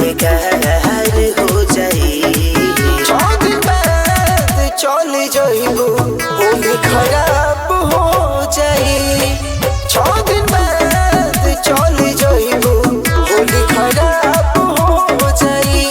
बेकार हो जाई। 6 दिन बाद चल जाइबू होली खराब हो जाई। 6 दिन बाद चल जाइबू होली खराब हो जाई।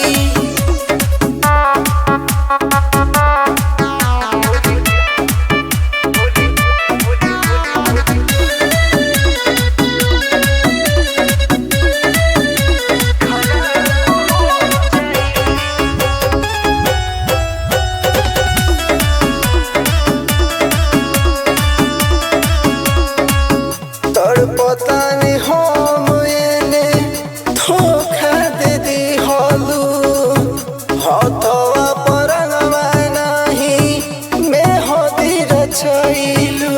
पता नहीं हम एने धोखा दे दी हलू हथवा पर नहीं मैं हदी रचैलू।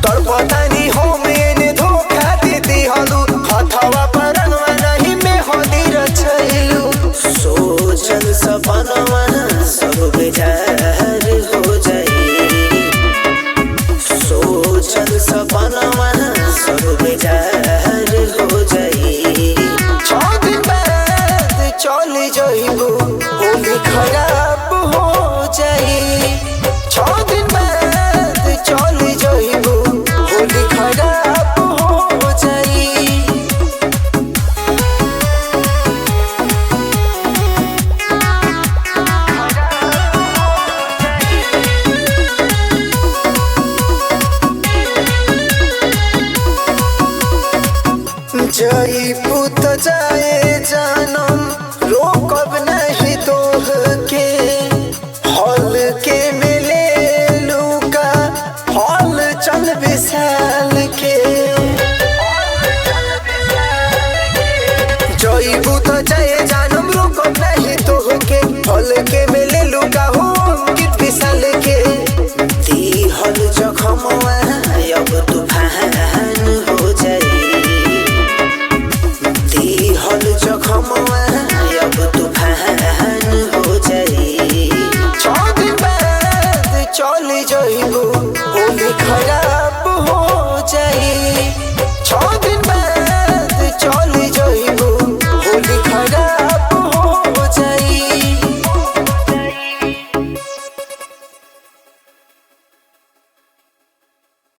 तोर पता नहीं हम एने धोखा दे दी हलू हथवा पर नहीं मैं हदी रचैलू। सोचल सपनवा सब बेजार हो जाई। सोचल सपनवा सब बेजार हो जाई। 6 दिन बाद चल जाइबू होली खराब हो जाई। 6 दिन बाद चल जाइबू होली खराब हो जाई। जाइबू तो जाए जानम रोकब नहीं तोह के हॉल के मिले लूका हॉल चल विशाल के। जाइबू तो जाए जानम रोकब नहीं तोह के हॉल के मिले लूका हो कित विशाल के। दी हल जखमवा अब तूफान हो जाई। हल जखमवा अब तूफान हो जाई। 6 दिन बाद चल जाइबू होली खराब